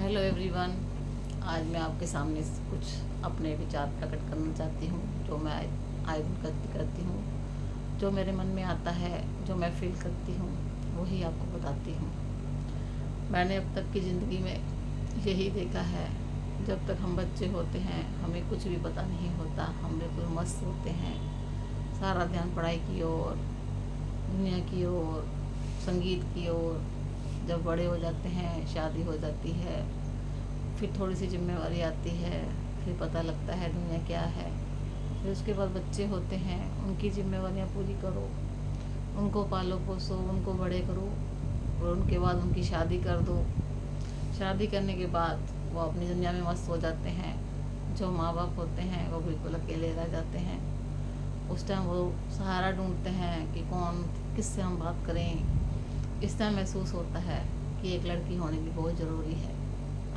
Hello everyone. आज मैं आपके सामने कुछ अपने विचार प्रकट करना चाहती हूँ, जो मैं आए दिन करती हूँ। जो मेरे मन में आता है, जो मैं फील करती हूँ, वही आपको बताती हूँ। मैंने अब तक की ज़िंदगी में यही देखा है, जब तक हम बच्चे होते हैं हमें कुछ भी पता नहीं होता, हम बिल्कुल मस्त होते हैं। सारा ध्यान पढ़ाई की ओर, दुनिया की ओर, संगीत की ओर। जब बड़े हो जाते हैं, शादी हो जाती है, फिर थोड़ी सी जिम्मेवारी आती है, फिर पता लगता है दुनिया क्या है। फिर उसके बाद बच्चे होते हैं, उनकी जिम्मेवारियाँ पूरी करो, उनको पालो पोसो, उनको बड़े करो, और उनके बाद उनकी शादी कर दो। शादी करने के बाद वो अपनी दुनिया में मस्त हो जाते हैं। जो माँ बाप होते हैं वो बिल्कुल अकेले रह जाते हैं। उस टाइम वो सहारा ढूंढते हैं कि कौन किससे हम बात करें। इस टाइम महसूस होता है कि एक लड़की होने की बहुत ज़रूरी है।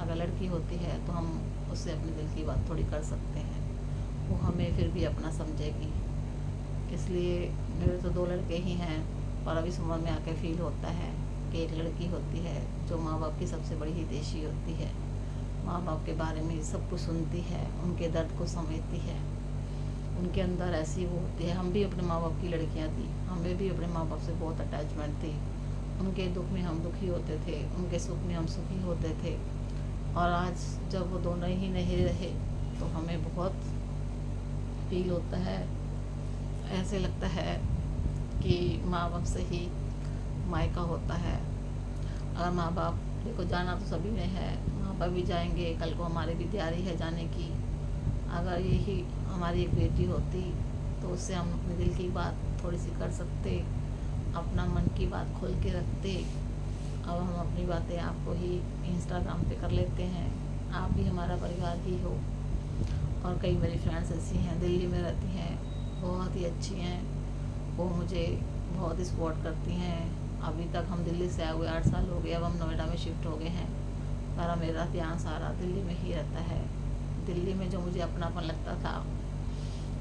अगर लड़की होती है तो हम उससे अपने दिल की बात थोड़ी कर सकते हैं, वो हमें फिर भी अपना समझेगी। इसलिए मेरे तो 2 लड़के ही हैं, पर अब इस उम्र में आके फील होता है कि एक लड़की होती है जो माँ बाप की सबसे बड़ी हितैषी होती है। माँ बाप के बारे में सब कुछ सुनती है, उनके दर्द को समझती है। उनके अंदर ऐसी वो होती है। हम भी अपने माँ बाप की लड़कियाँ थी, हमें भी अपने माँ बाप से बहुत अटैचमेंट थी। उनके दुख में हम दुखी होते थे, उनके सुख में हम सुखी होते थे। और आज जब वो दोनों ही नहीं रहे तो हमें बहुत फील होता है। ऐसे लगता है कि माँ बाप से ही मायका होता है। अगर माँ बाप, देखो जाना तो सभी ने है, माँ बाप भी जाएंगे, कल को हमारी भी तैयारी है जाने की। अगर यही हमारी एक बेटी होती तो उससे हम अपने दिल की बात थोड़ी सी कर सकते, अपना मन की बात खोल के रखते। अब हम अपनी बातें आपको ही इंस्टाग्राम पे कर लेते हैं। आप भी हमारा परिवार ही हो। और कई मेरी फ्रेंड्स ऐसी हैं, दिल्ली में रहती हैं, बहुत ही अच्छी हैं। वो मुझे बहुत सपोर्ट करती हैं। अभी तक हम दिल्ली से आए हुए 8 साल हो गए, अब हम नोएडा में शिफ्ट हो गए हैं, पर मेरा ध्यान सारा दिल्ली में ही रहता है। दिल्ली में जो मुझे अपनापन लगता था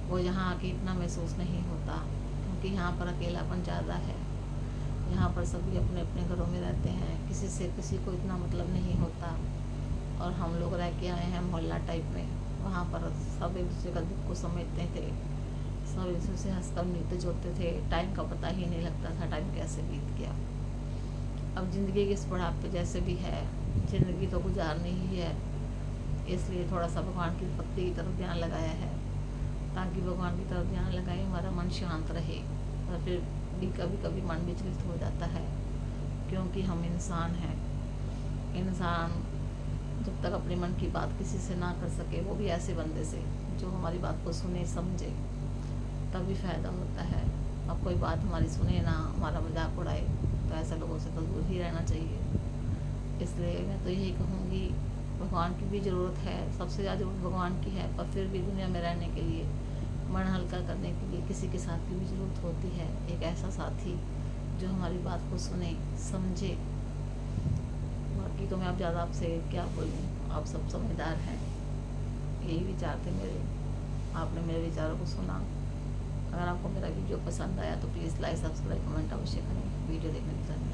वो यहाँ आके इतना महसूस नहीं होता, क्योंकि यहाँ पर अकेलापन ज़्यादा है। यहाँ पर सभी अपने अपने घरों में रहते हैं, किसी से किसी को इतना मतलब नहीं होता। और हम लोग रह के आए हैं मोहल्ला टाइप में, वहाँ पर सब एक दूसरे का दुख को समझते थे, सब एक दूसरे से हंसकर मिलते जुलते थे। टाइम का पता ही नहीं लगता था टाइम कैसे बीत गया। अब ज़िंदगी के इस पड़ाव पे जैसे भी है, ज़िंदगी तो गुजारनी ही है। इसलिए थोड़ा सा भगवान की भक्ति की तरफ ध्यान लगाया है, ताकि भगवान की तरफ ध्यान लगाए हमारा मन शांत रहे। और फिर भी कभी कभी मन विचलित हो जाता है, क्योंकि हम इंसान हैं। इंसान जब तक अपने मन की बात किसी से ना कर सके, वो भी ऐसे बंदे से जो हमारी बात को सुने समझे, तभी फ़ायदा होता है। अब कोई बात हमारी सुने ना, हमारा मजाक उड़ाए, तो ऐसे लोगों से तो दूर ही रहना चाहिए। इसलिए मैं तो यही कहूँगी, भगवान की भी ज़रूरत है, सबसे ज़्यादा ज़रूरत भगवान की है, पर फिर भी दुनिया में रहने के लिए, मन हल्का करने के लिए किसी के साथ की भी ज़रूरत होती है। एक ऐसा साथी जो हमारी बात को सुने समझे। बाकी तो मैं अब ज़्यादा आपसे क्या बोलूँ, आप सब समझदार हैं। यही विचार थे मेरे, आपने मेरे विचारों को सुना। अगर आपको मेरा वीडियो पसंद आया तो प्लीज़ लाइक, सब्सक्राइब, कमेंट अवश्य करें। वीडियो देखने के लिए धन्यवाद।